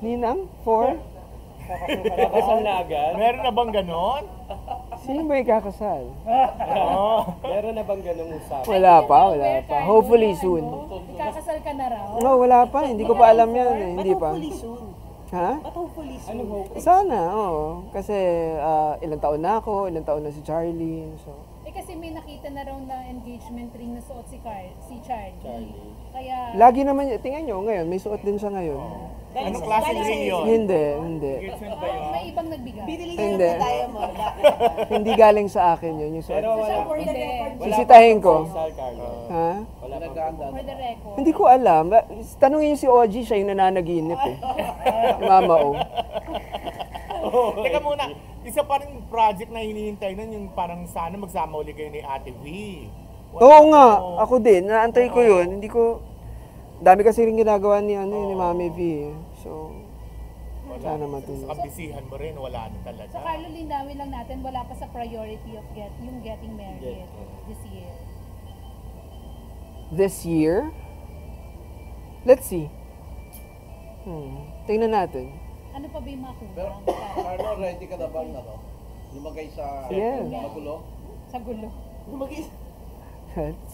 Ninang? 4? Kakasal na agad? Meron na bang ganon? Sino ba ikakasal? Meron na bang ganong usapan? Wala pa. Hopefully soon. Ikakasal ka na raw? No, wala pa. Hindi ko pa alam yan eh. Hindi pa. Hopefully soon. Ha? But hopefully soon. Anong hope? Sana, oo. Kasi ilang taon na ako, ilang taon na si Charlie. So, Kasi may nakita na raw na engagement ring na suot si Charlie. Kaya... lagi naman, tingnan nyo ngayon, may suot din siya ngayon. Anong klaseng ring yun? Hindi. may ibang nagbigay. Binili niya Hindi. na tayo mo. Hindi galing sa akin yun, yung suot. Pero wala For the record. Sisitahin ko. Kasal, Carlo. Ha? Wala pa. For the record. Hindi ko alam. Tanungin niyo si Ogie, siya yung nananaginip eh. Mama O. Teka muna, isa pa rin project na hinihintay nun yung parang sana magsama uli kayo ni Ate V. Oo nga, ako din. Naantay ko yun. Hindi ko... Dami kasi rin ginagawa ni, ni Mami V. So, sana matuloy. Sa kabisihan mo rin, wala na talaga. So Carlo, linawin lang natin, wala pa sa priority of yung getting married this year. This year? Let's see. Tingnan natin. Ano pa ba yung mga Pero, kulang? Carlo, ready ka na bang lumagay sa Yes. magulo? Sa gulo.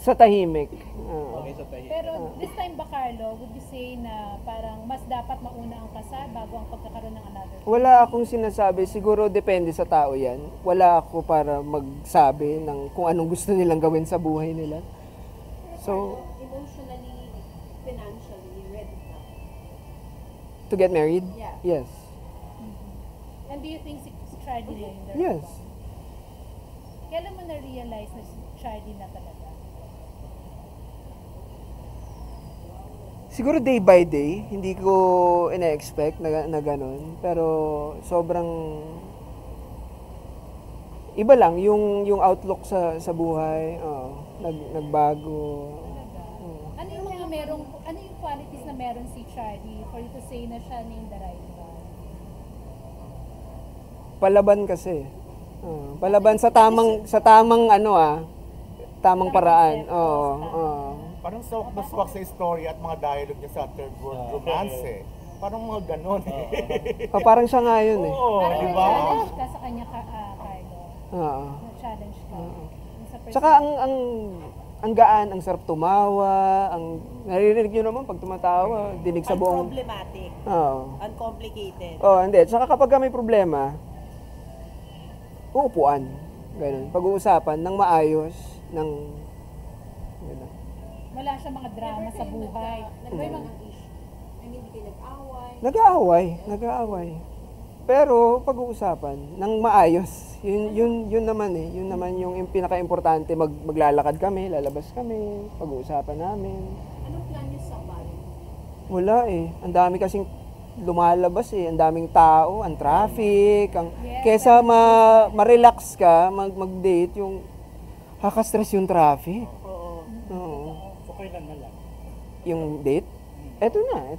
Sa tahimik. Lumagay sa tahi. Pero this time ba, Carlo, would you say na parang mas dapat mauna ang kasal bago ang pagkakaroon ng another? Wala akong sinasabi. Siguro depende sa tao yan. Wala ako para magsabi ng kung anong gusto nilang gawin sa buhay nila. So, Emotionally, financially, ready ka. to get married? Yeah. Yes. And do you think si Charlie na yun? Yes. Kailan mo na-realize na si Charlie na talaga? Siguro day by day, hindi ko ina-expect na ganun. Pero sobrang iba lang yung outlook sa buhay. Nagbago. Ano yung mga ano yung qualities na meron si Charlie for you to say na siya named the right one? Palaban kasi. Palaban sa tamang tamang paraan. Oo. Parang swak na swak sa story at mga dialogue niya sa third world romance eh. Parang mga ganon eh. Parang siya nga yun eh. Oo, Parang di ba? na-challenge ka sa kanya, Carlo. Oo. Na-challenge ka. Yung sa Tsaka ang gaan, ang sarap tumawa, ang naririnig nyo naman pag tumatawa, dinig sa buong... Unproblematic. Oo. Uncomplicated. Hindi. Tsaka kapag may problema, uupuan. Ganun. Pag-uusapan ng maayos, ng... Ganun. Wala siya mga drama sa buhay. May mga issue. Hindi kayo nag-away. Nag-aaway. Pero pag-uusapan ng maayos, yun naman eh. Yun naman yung pinaka-importante. Maglalakad kami, lalabas kami, pag-uusapan namin. Anong plan niyo sa bahay? Wala eh. Ang dami kasing lumalabas eh. Ang daming tao, ang traffic. Kesa ma-relax ka, mag-date, yung haka-stress yung traffic. Oo. So, kailan na lang? Yung date? Eto na.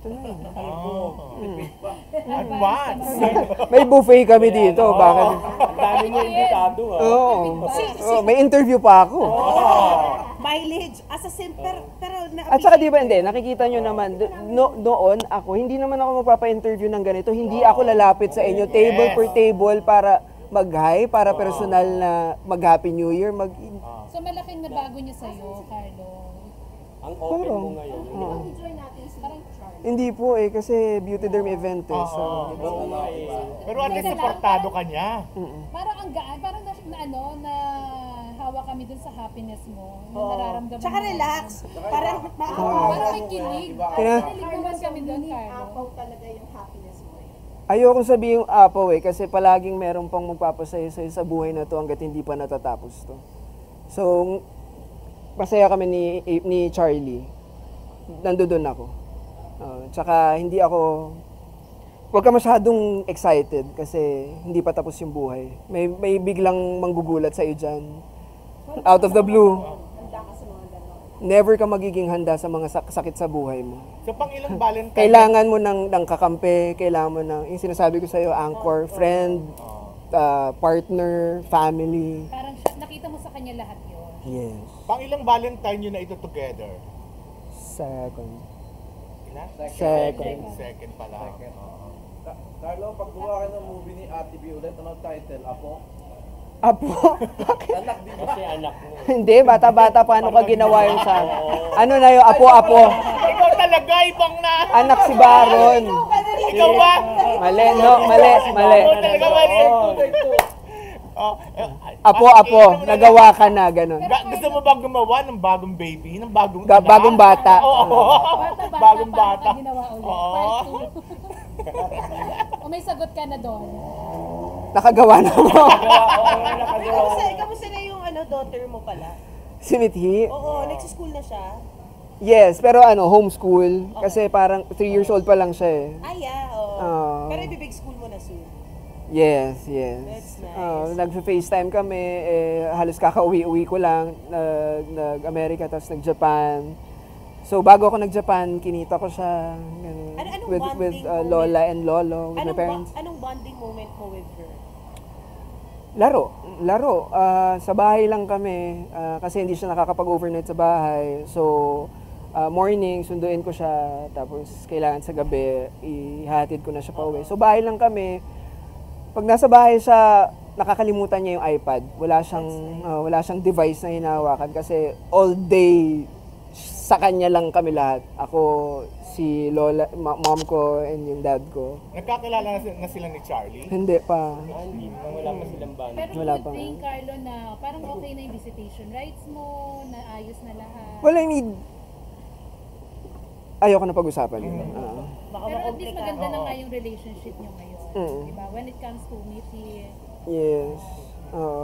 Advance! May buffet kami dito. Bakit? Ang dami niyo invitado Oo. May interview pa ako. Mileage. As a simple, pero At saka di ba hindi, nakikita nyo naman, noon ako, hindi naman ako magpapa-interview ng ganito. Hindi ako lalapit sa inyo, table per table para mag-hi, para personal na mag-Happy New Year. So malaking nabago niya sa'yo, Carlo. Ang open mo ngayon. enjoy natin si Charlie. Hindi po eh, kasi beauty derm event eh. So, Oo nga eh. Pero at least supportado ka niya. Parang ang gaan, parang na hawa kami dun sa happiness mo. Yung nararamdaman Tsaka mo. relax. Parang Parang may kilig. Kilig naman kami dun, Carlo. apaw talaga yung happiness mo. ayoko sabihin yung apaw eh, kasi palaging meron pang magpapasaya sa'yo sa buhay na to hanggat hindi pa natatapos to. So, masaya kami ni Charlie. Nandoon ako. Tsaka hindi ako... Huwag ka masyadong excited kasi hindi pa tapos yung buhay. May biglang manggugulat sa'yo dyan. Out of the blue. Handa ka sa mga gano'n. Never ka magiging handa sa mga sakit sa buhay mo. So pang ilang Valentine? Kailangan mo ng kakampi, kailangan mo ng, yung sinasabi ko sa'yo, anchor, friend, partner, family. Parang nakita mo sa kanya lahat yun. Yes. Pang ilang Valentine yun na ito together? Second. na? Second. Second pala. Second. Oo. Carlo, pag gumawa ka ng movie ni Ate B ulit, anong title? Apo? Apo? Anak, di ba? Kasi anak mo. Hindi, bata-bata paano ka ginawa yun sa akin? Ano na yung apo-apo? Ikaw talaga, ibang na. Anak si Baron. Ikaw ba? Mali, no? Mali, mali. Ikaw talaga mali. Oh, Apo-apo, nagawa ka na, ganun. Gusto mo ba gumawa ng bagong baby? Ng bagong Bagong bata. Oo. Bata-bata, Bagong paano bata. ka ginawa ulit? Oo. Part 2. O may sagot ka na doon. Nakagawa na mo. Kamusta na yung daughter mo pala? Si Mithi? Oo, nagsi-school na siya. Yes, pero homeschool. Kasi parang 3 years old pa lang siya eh. Yeah, oo. Pero ibibig school mo na soon. Yes, yes. That's nice. Nag-FaceTime kami, halos kakauwi-uwi ko lang, nag-America, tapos nag-Japan. So, bago ako nag-Japan, kinita ko siya ganun, Anong with bonding moment? Lola and Lolo, with my parents. Anong bonding moment mo with her? Laro. Sa bahay lang kami, kasi hindi siya nakakapag-overnight sa bahay. So, morning, sunduin ko siya, tapos kailangan sa gabi, ihatid ko na siya pauwi. So, bahay lang kami. Pag nasa bahay siya, nakakalimutan niya yung iPad. Wala siyang device na hinahawakan kasi all day sa kanya lang kami lahat. Ako, si Lola, mom ko, and yung dad ko. Nagkakilala na sila ni Charlie? Hindi pa. Hindi, wala pa silang band. Pero Wala good pa. thing, Carlo, na parang okay na yung visitation rights mo, naayos na lahat. Well, I need... Ayoko na pag-usapan yun. Baka Pero at least makomplika. maganda na nga yung relationship niyo ngayon. Diba? When it comes to Mithi, Yes.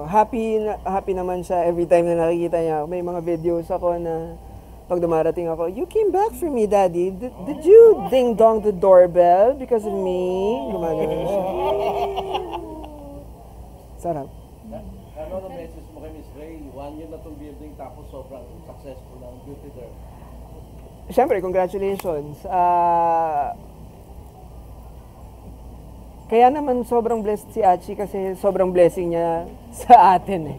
Happy naman siya every time na nakikita niya. May mga videos ako na pag dumarating ako, "You came back for me, Daddy. Did you ding-dong the doorbell because of me?" Gumagano siya. Sarap. Carlo, ano message mo kay Miss Ray? 1 year na itong building tapos sobrang successful ng beauty derm. Siyempre, congratulations. Kaya naman sobrang blessed si Achi kasi sobrang blessing niya sa atin eh.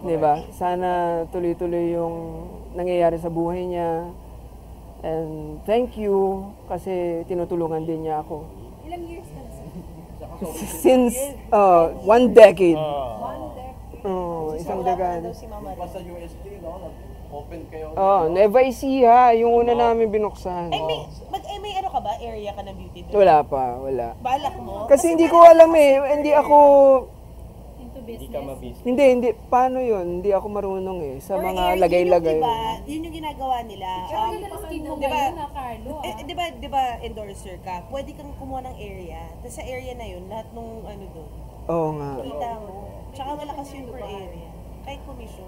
'Di ba? Sana tuloy-tuloy yung nangyayari sa buhay niya. And thank you kasi tinutulungan din niya ako. ilang years ka na sir? Since 1 decade. Isang Wala pa dekada. daw si Mama Pa Ray. sa UST, no? Nag-open kayo. Nueva Ecija, yung una namin binuksan. May ano ka ba? Area ka ng beauty derm? Wala pa, wala. Balak mo? Kasi hindi ko alam eh, hindi ako, Into Hindi business? ka mabis. hindi, paano yun? Hindi ako marunong eh, sa Or mga area, lagay-lagay. Yun yung ginagawa nila. Pero ang ganda ng skin mo Diba? ngayon na, Carlo. Di ba endorser ka? Pwede kang kumuha ng area. Tapos sa area na yun, lahat nung doon, Oo nga, kita mo. Tsaka malakas yun per area. Kahit commission.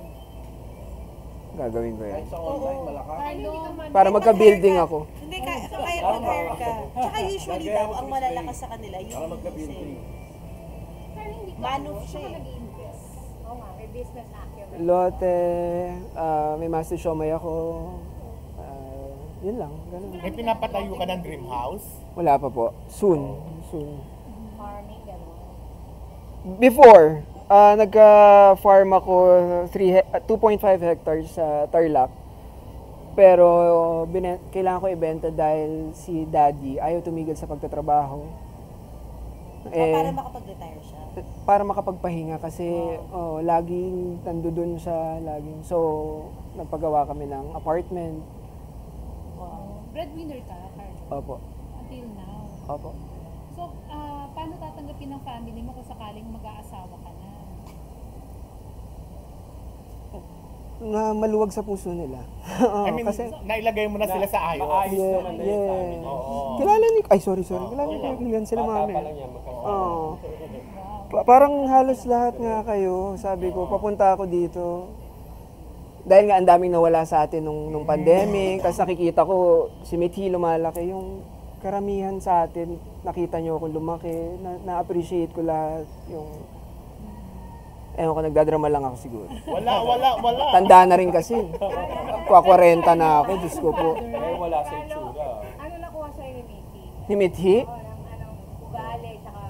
gagawin ko yan. Kahit sa online, malakas. Carlo, Para magka-building ako. Hindi, kaya mag-hire ka. Tsaka usually daw, ang malalakas sa kanila, Para yung magka-building. Manuf siya eh. oo nga, may business acumen. Lote, may master siomay ako. Yun lang, ganun. May pinapatayo ka ng dream house? Wala pa po. Soon. Farming, gano'n. Before, nagka-farm ako 2.5 hectares sa Tarlac. Pero kailangan ko ibenta dahil si Daddy ayaw tumigil sa pagtatrabaho. Para makapag-retire siya. Para makapagpahinga kasi laging nandoon siya, laging. So, nagpagawa kami ng apartment. Breadwinner ka, Carlo, Opo. until now. Opo. So, paano tatanggapin ng family mo kung sakaling mag-aasawa ka na? Na maluwag sa puso nila. Oo, I mean, kasi nailagay mo na sila sa ayos. Maayos yeah, naman na yung family. Oo. Kilala ni sorry. Kilala ni kaibigan sila Bata mami. pa lang yan, magkasama. Oo. Parang halos lahat nga kayo. Sabi ko, papunta ako dito. Dahil nga ang daming nawala sa atin nung pandemic. Tapos nakikita ko, si Mithi lumalaki. Yung karamihan sa atin, nakita nyo ako lumaki. Na-appreciate ko lahat. Yung, ewan ko, nagdadrama lang ako siguro. Wala. Tanda na rin kasi. 40 na ako, Diyos ko po. Eh, wala sa itsura. Ano nakuha sa'yo ni Mickey? Ni Mithi? O, ng ugali, tsaka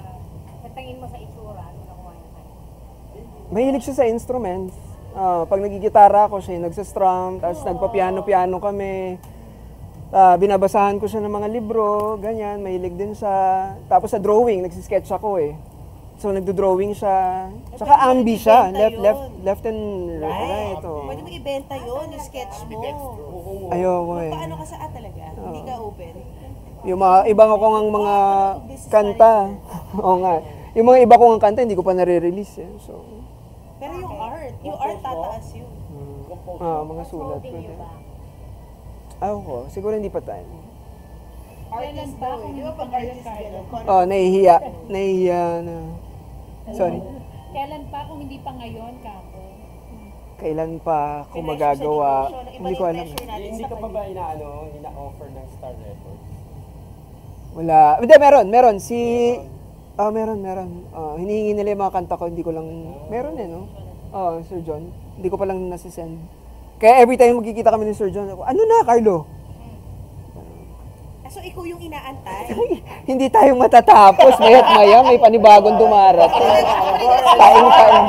sa tingin mo sa itsura, ano nakuha niya sa'yo? Mahilig siya sa instruments. Pag nagigitara ako, siya yung nagsastrum, tapos nagpa-piano-piano kami. Binabasahan ko siya ng mga libro, ganyan, mahilig din siya. Tapos sa drawing, nagsisketch ako eh. So nagdo-drawing siya. Tsaka pwede mo ambi siya, ibenta left and right. Oh. Pwede mo ibenta yun, yung sketch mo. Ayoko eh. Paano ka sa talaga? Hindi ka open? Yung mga ibang ako ng mga kanta. Oo nga. Yung mga iba kong kanta, hindi ko pa nare-release eh. So, Pero yung art tataas yun. mga sulat ko. Quoting niyo ba? Ako, siguro hindi pa tayo. Kailan ba kung hindi pa ngayon, Carlo? Oh, nahihiya. Nahihiya na. Sorry. Kailan pa kung hindi pa ngayon, Kako? Kailan pa ako magagawa? Hindi ko alam. Hindi ka pa ba ina-offer ng Star Records? Wala. Hindi, meron. Meron. Hinihingi nila yung mga kanta ko, hindi ko lang, meron eh, no? Sir John. Hindi ko pa lang nasisend. Kaya every time magkikita kami ni Sir John, ako, ano na, Carlo? So ikaw yung inaantay? Hindi tayo matatapos. Maya't maya, may panibagong dumarating. Taing-taing.